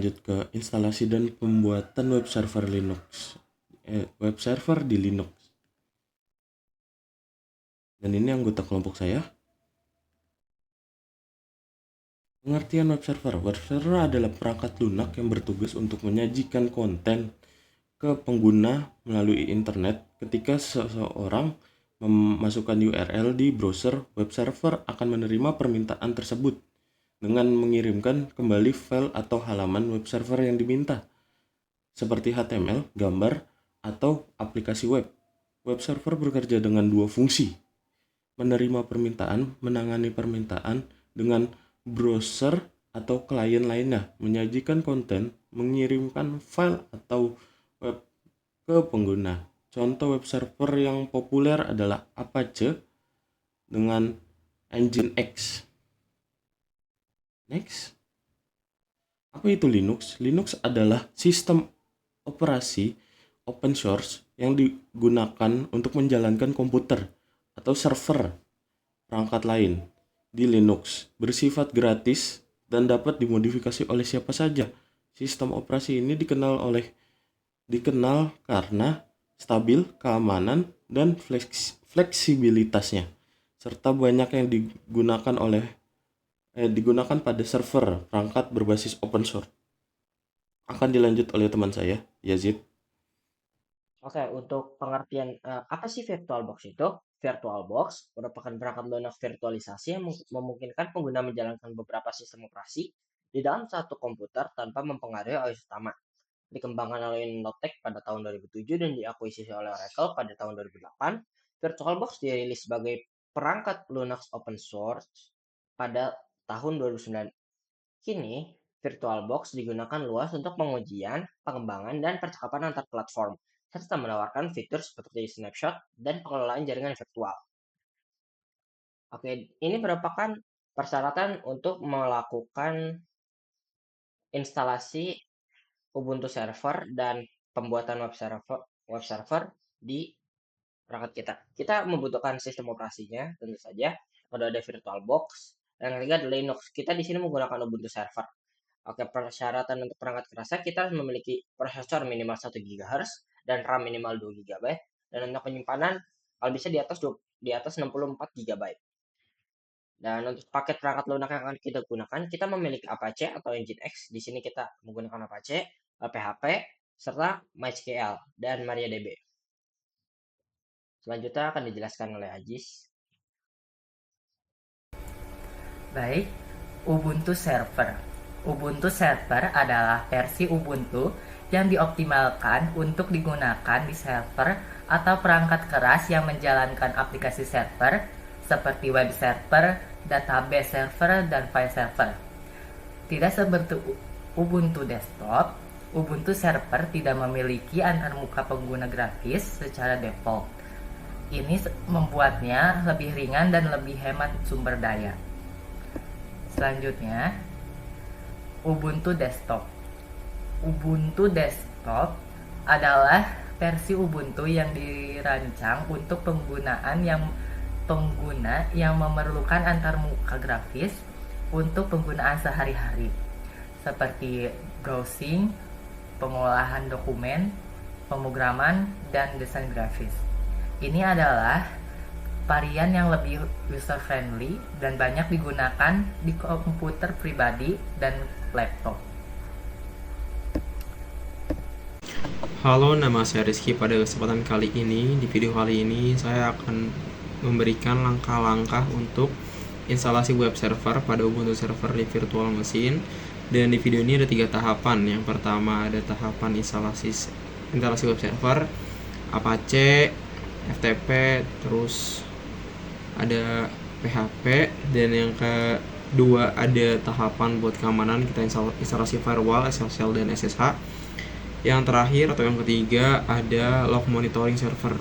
lanjut ke instalasi dan pembuatan web server Linux. Web server di Linux. Dan ini anggota kelompok saya. Pengertian web server. Web server adalah perangkat lunak yang bertugas untuk menyajikan konten ke pengguna melalui internet. Ketika seseorang memasukkan URL di browser, web server akan menerima permintaan tersebut dengan mengirimkan kembali file atau halaman web server yang diminta, seperti HTML, gambar, atau aplikasi web. Web server bekerja dengan dua fungsi: menerima permintaan, menangani permintaan dengan browser atau klien lainnya, menyajikan konten, mengirimkan file atau web ke pengguna. Contoh web server yang populer adalah Apache dengan Nginx. Next. Apa itu Linux? Linux adalah sistem operasi open source yang digunakan untuk menjalankan komputer atau server perangkat lain di Linux, bersifat gratis dan dapat dimodifikasi oleh siapa saja. Sistem operasi ini dikenal karena stabil, keamanan, dan fleksibilitasnya, serta banyak yang digunakan pada server perangkat berbasis open source. Akan dilanjut oleh teman saya, Yazid. Oke, untuk pengertian apa sih VirtualBox itu? VirtualBox merupakan perangkat lunak virtualisasi yang memungkinkan pengguna menjalankan beberapa sistem operasi di dalam satu komputer tanpa mempengaruhi OS utama. Dikembangkan oleh Innotech pada tahun 2007 dan diakuisisi oleh Oracle pada tahun 2008, VirtualBox dirilis sebagai perangkat Linux open source pada tahun 2009. Kini, VirtualBox digunakan luas untuk pengujian, pengembangan, dan percakapan antar platform, serta menawarkan fitur seperti snapshot dan pengelolaan jaringan virtual. Oke, ini merupakan persyaratan untuk melakukan instalasi Ubuntu server dan pembuatan web server di perangkat kita. Kita membutuhkan sistem operasinya, tentu saja. Ada VirtualBox. Yang ketiga adalah Linux. Kita di sini menggunakan Ubuntu server. Oke, persyaratan untuk perangkat kerasnya kita harus memiliki prosesor minimal 1 GHz dan RAM minimal 2 GB, dan untuk penyimpanan kalau bisa di atas 64 GB. Dan untuk paket perangkat lunak yang akan kita gunakan, kita memiliki Apache atau Nginx. Di sini kita menggunakan Apache, PHP, serta MySQL dan MariaDB. Selanjutnya akan dijelaskan oleh Ajis. Baik, Ubuntu Server. Ubuntu Server adalah versi Ubuntu yang dioptimalkan untuk digunakan di server atau perangkat keras yang menjalankan aplikasi server seperti web server, database server, dan file server. Tidak seperti Ubuntu Desktop, Ubuntu Server tidak memiliki antarmuka pengguna grafis secara default. Ini membuatnya lebih ringan dan lebih hemat sumber daya. Selanjutnya, Ubuntu Desktop. Ubuntu Desktop adalah versi Ubuntu yang dirancang untuk pengguna yang memerlukan antarmuka grafis untuk penggunaan sehari-hari, seperti browsing, pengolahan dokumen, pemrograman, dan desain grafis. Ini adalah varian yang lebih user-friendly dan banyak digunakan di komputer pribadi dan laptop. Halo, nama saya Rizky. Pada kesempatan kali ini, di video kali ini, saya akan memberikan langkah-langkah untuk instalasi web server pada Ubuntu server di virtual machine. Dan di video ini ada 3 tahapan. Yang pertama ada tahapan instalasi web server, Apache, FTP, terus ada PHP, dan yang kedua ada tahapan buat keamanan, kita instalasi firewall, SSL, dan SSH. Yang terakhir atau yang ketiga ada log monitoring server.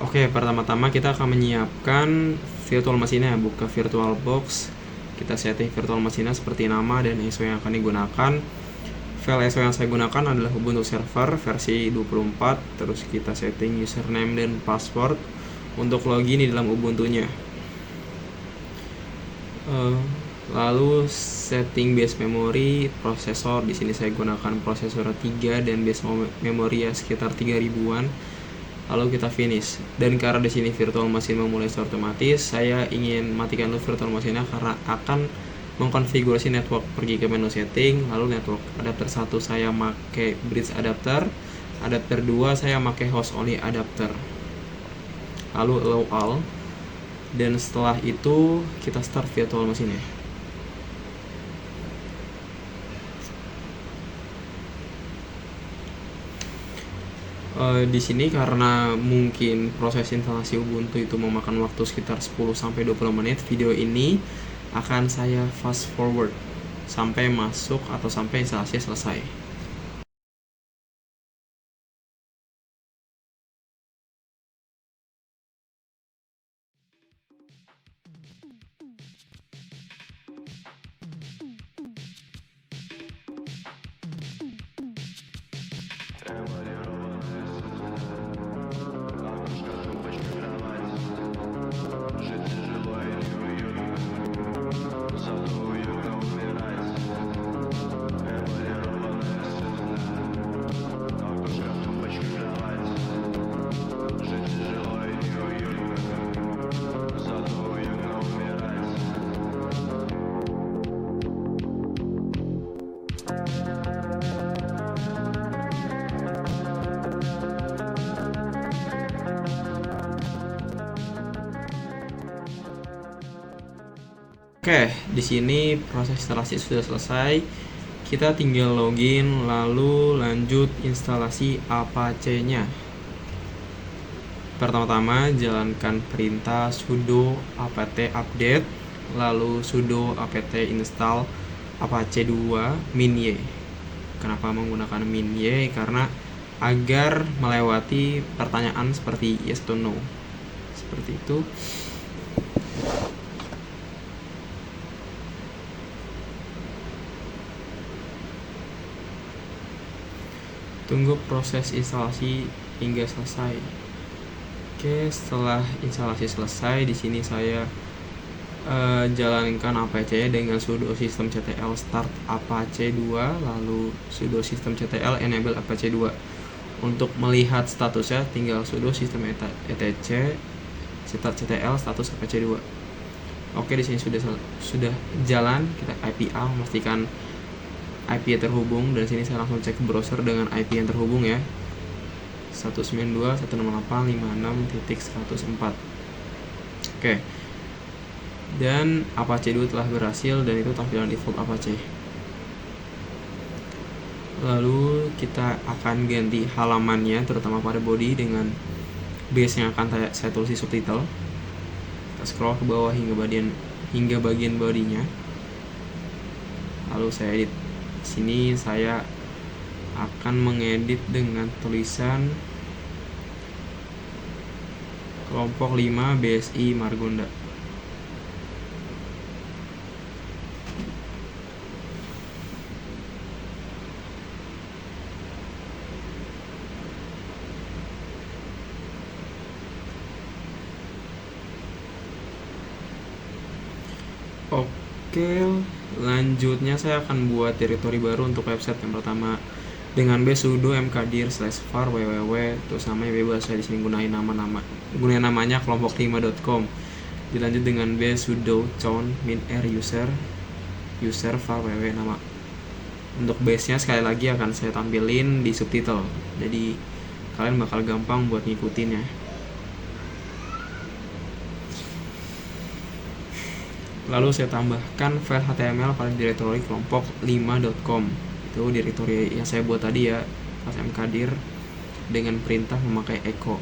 Oke, pertama-tama kita akan menyiapkan virtual machine-nya. Buka VirtualBox, kita setting virtual machine-nya seperti nama dan ISO yang akan digunakan. File ISO yang saya gunakan adalah Ubuntu Server versi 24, terus kita setting username dan password untuk login di dalam Ubuntu-nya. Lalu setting base memory, prosesor di sini saya gunakan prosesor 3 dan base memory ya sekitar 3000-an. Lalu kita finish. Dan karena di sini virtual machine memulai secara otomatis, saya ingin matikan dulu virtual machine-nya karena akan mengkonfigurasi network. Pergi ke menu setting, lalu network. Adapter 1 saya pakai bridge adapter, adapter 2 saya pakai host only adapter. Lalu allow all. Dan setelah itu kita start virtual machine-nya. Di sini karena mungkin proses instalasi Ubuntu itu memakan waktu sekitar 10-20 menit, video ini akan saya fast forward sampai masuk atau sampai instalasi selesai. Oke, di sini proses instalasi sudah selesai. Kita tinggal login lalu lanjut instalasi Apache-nya. Pertama-tama jalankan perintah sudo apt update, lalu sudo apt install apache 2 min-y. Kenapa menggunakan min-y? Karena agar melewati pertanyaan seperti yes atau no. Seperti itu. Tunggu proses instalasi hingga selesai. Oke, setelah instalasi selesai, di sini saya jalankan Apache dengan sudo systemctl start apache 2, lalu sudo systemctl enable apache 2. Untuk melihat statusnya tinggal sudo system etc ctl status apache 2. Oke, di sini sudah jalan. Kita IPA memastikan IP terhubung, dan sini saya langsung cek browser dengan IP yang terhubung ya, 192.168.56.104. Oke, dan Apache 2 telah berhasil, dan itu tampilan default Apache. Lalu kita akan ganti halamannya, terutama pada body dengan base yang akan saya tulis di subtitle. Kita scroll ke bawah hingga bagian bodinya, lalu saya edit. Sini saya akan mengedit dengan tulisan kelompok 5 BSI Margonda. Oke, lanjutnya saya akan buat directory baru untuk website. Yang pertama dengan base sudo mkdir/var www, terus namanya bebas, saya di sini gunain namanya kelompok5.com. Dilanjut dengan base sudo chown min-r user var www nama. Untuk base-nya sekali lagi akan saya tampilin di subtitle, jadi kalian bakal gampang buat ngikutin ya. Lalu saya tambahkan file HTML pada directory kelompok5.com. Itu directory yang saya buat tadi ya, pas mkdir dengan perintah memakai echo.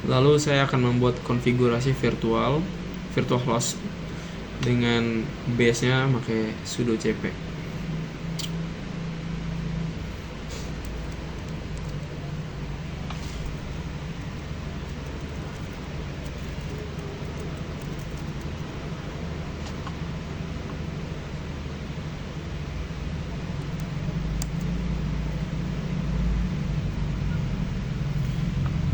Lalu saya akan membuat konfigurasi virtual host dengan base-nya pakai sudo cp.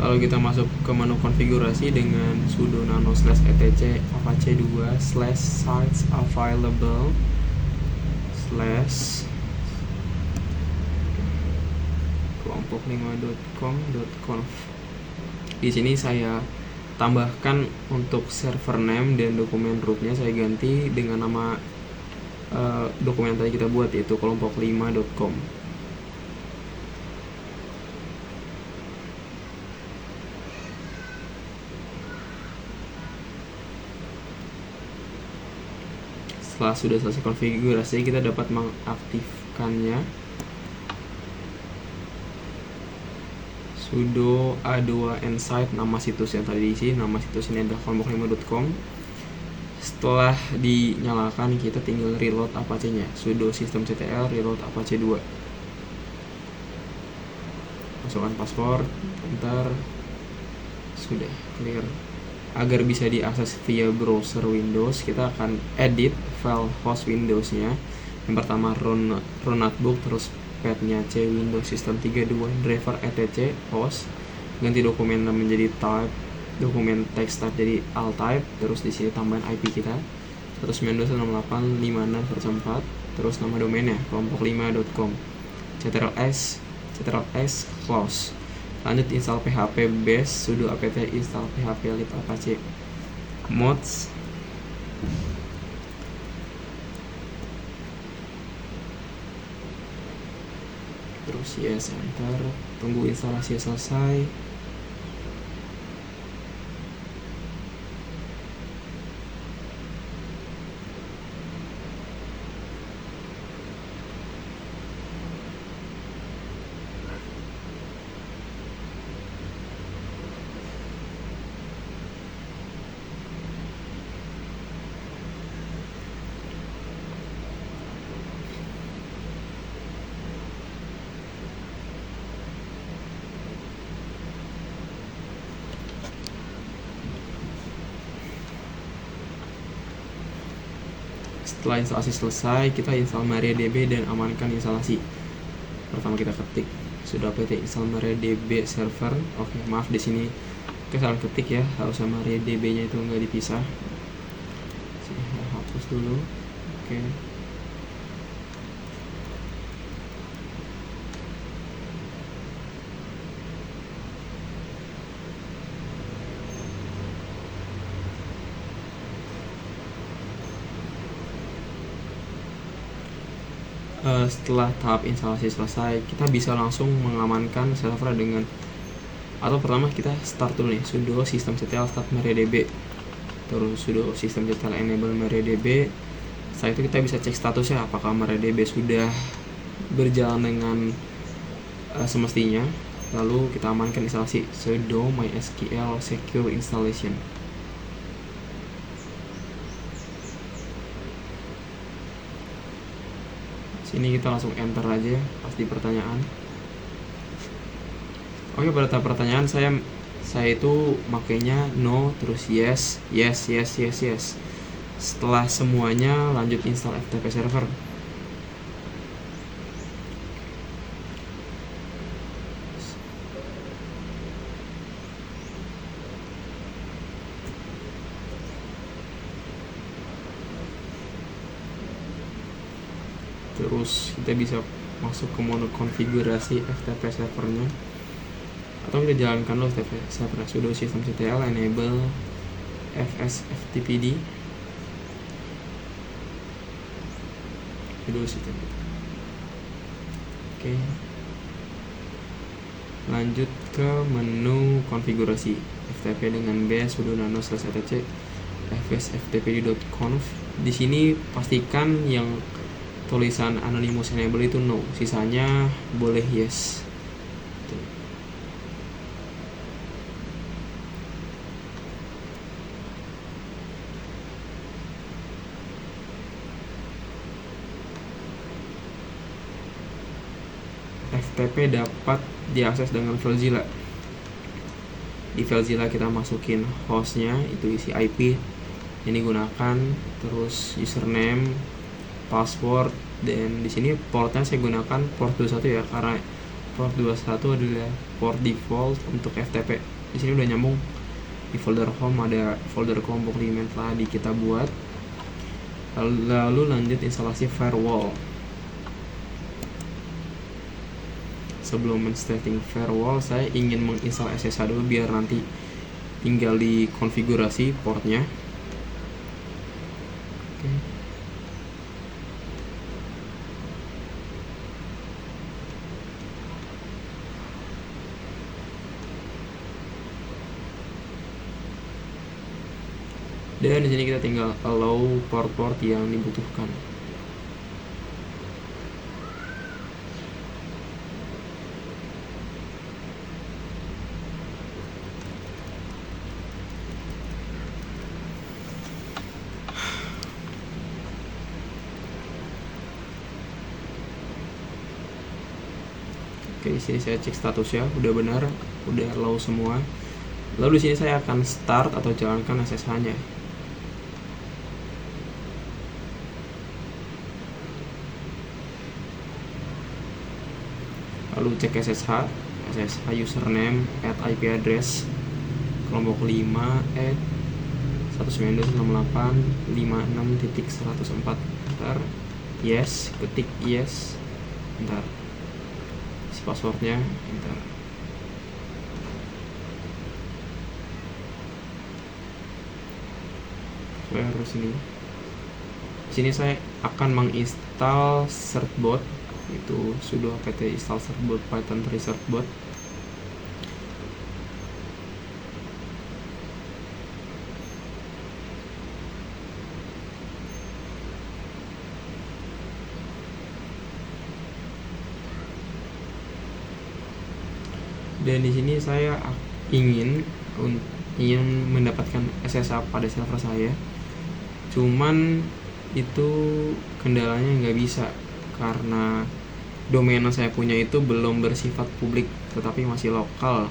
Lalu kita masuk ke menu konfigurasi dengan sudo nano /etc apache 2 /sites available /kelompok5.com.conf. Di sini saya tambahkan untuk server name dan dokumen rootnya saya ganti dengan nama dokumen yang tadi kita buat, yaitu kelompok5.com. Setelah sudah selesai konfigurasi, kita dapat mengaktifkannya. Sudo a2 nsite nama situs yang tadi diisi, nama situs ini adalah kelompok5.com. Setelah dinyalakan, kita tinggal reload apache-nya. Sudo systemctl reload apache 2. Masukkan password, enter. Sudah clear. Agar bisa diakses via browser Windows, kita akan edit file host Windows-nya. Yang pertama run notebook, terus path-nya C Windows System 32 driver etc host, ganti dokumen menjadi type, dokumen text type jadi alt type, terus di sini tambahin IP kita 192.168.56/4, terus nama domainnya kelompok5.com, ctrl+s close. Lanjut install php base, sudo apt install php lib apache mods. Terus yes, enter. Tunggu instalasi selesai. Setelah instalasi selesai, kita install MariaDB dan amankan instalasi. Pertama kita ketik sudo apt install MariaDB server. Oke, maaf di sini kesalahan ketik ya, harusnya MariaDB-nya itu nggak dipisah. Saya hapus dulu. Oke. Setelah tahap instalasi selesai, kita bisa langsung mengamankan server dengan, atau pertama kita start dulu nih, sudo systemctl start MariaDB, terus sudo systemctl enable MariaDB. Setelah itu kita bisa cek statusnya apakah MariaDB sudah berjalan dengan semestinya. Lalu kita amankan instalasi sudo mysql secure installation. Sini kita langsung enter aja pas di pertanyaan. Oke, pada tahap pertanyaan saya itu makainya no, terus yes. Setelah semuanya, lanjut install FTP server. Terus kita bisa masuk ke menu konfigurasi FTP servernya, atau kita jalankan dulu FTP server sudo systemctl enable fsftpd sudo system. Oke, lanjut ke menu konfigurasi FTP dengan base sudo nano /etc fsftpd.conf. Di sini pastikan yang tulisan anonymous enable itu no, sisanya boleh yes. FTP dapat diakses dengan Filezilla. Di Filezilla kita masukin hostnya, itu isi IP yang digunakan, terus username, password, dan di sini portnya saya gunakan port 21 ya, karena port 21 adalah port default untuk FTP. Di sini udah nyambung. Di folder home ada folder kelompok 5 yang telah kita buat. Lalu lanjut instalasi firewall. Sebelum men-setting firewall, saya ingin menginstal SSH dulu biar nanti tinggal di konfigurasi portnya. Oke. Dan di sini kita tinggal allow port-port yang dibutuhkan. Oke, di sini saya cek statusnya udah benar, udah allow semua. Lalu di sini saya akan start atau jalankan SSH-nya. Lalu cek SSH username @IP address kelompok 5 @192.168.56.104. Ntar yes, ketik yes, ntar isi passwordnya, ntar terus ini. Sini saya akan menginstal certbot, itu sudo apt install certbot python 3 certbot. Dan di sini saya ingin mendapatkan SSH pada server saya, cuman itu kendalanya nggak bisa karena domain yang saya punya itu belum bersifat publik tetapi masih lokal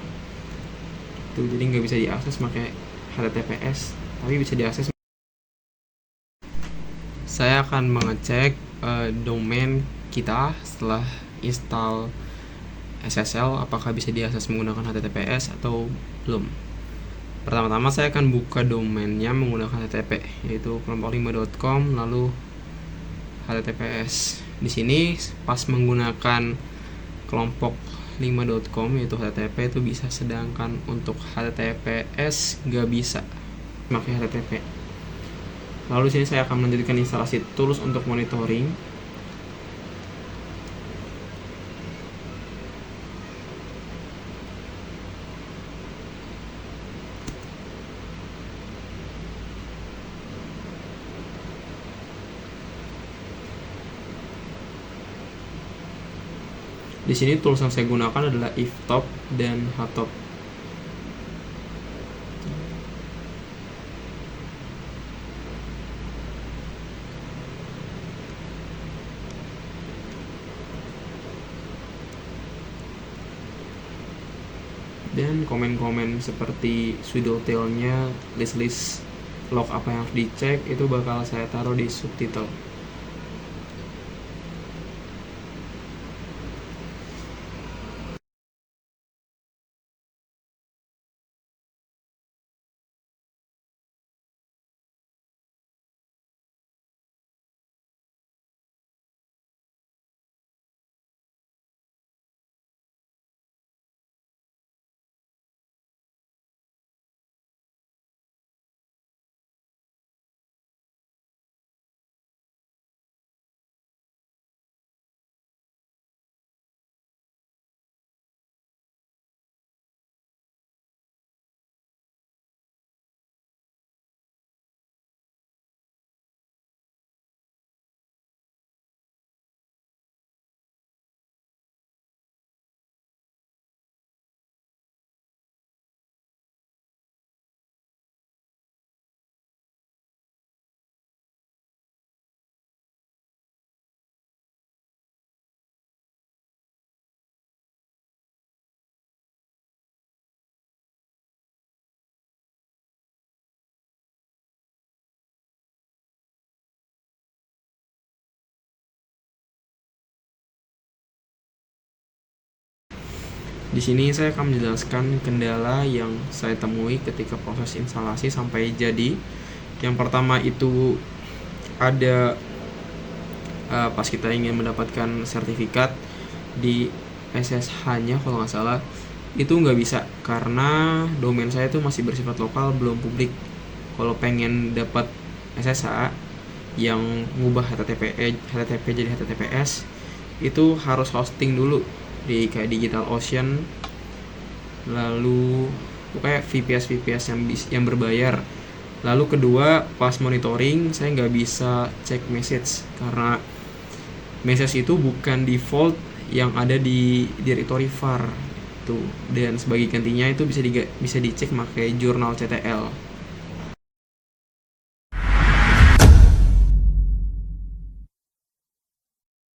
itu, jadi nggak bisa diakses pakai HTTPS, tapi bisa diakses. Saya akan mengecek domain kita setelah install SSL apakah bisa diakses menggunakan HTTPS atau belum. Pertama-tama saya akan buka domainnya menggunakan HTTP, yaitu kelompok5.com lalu HTTPS. Di sini pas menggunakan kelompok5.com yaitu HTTP itu bisa, sedangkan untuk HTTPS nggak bisa pakai HTTP. Lalu sini saya akan melanjutkan instalasi tools untuk monitoring. Di sini tools yang saya gunakan adalah iftop dan htop. Dan komen-komen seperti sudo tail-nya, list log apa yang harus dicek itu bakal saya taruh di subtitle. Di sini saya akan menjelaskan kendala yang saya temui ketika proses instalasi sampai jadi. Yang pertama itu ada pas kita ingin mendapatkan sertifikat di SSH-nya kalau nggak salah, itu nggak bisa karena domain saya itu masih bersifat lokal, belum publik. Kalau pengen dapat SSH yang ngubah HTTP jadi HTTPS, itu harus hosting dulu di kayak DigitalOcean, lalu kayak VPS yang berbayar. Lalu kedua, pas monitoring saya nggak bisa cek message karena message itu bukan default yang ada di directory var tuh, dan sebagai gantinya itu bisa dicek pakai jurnal CTL.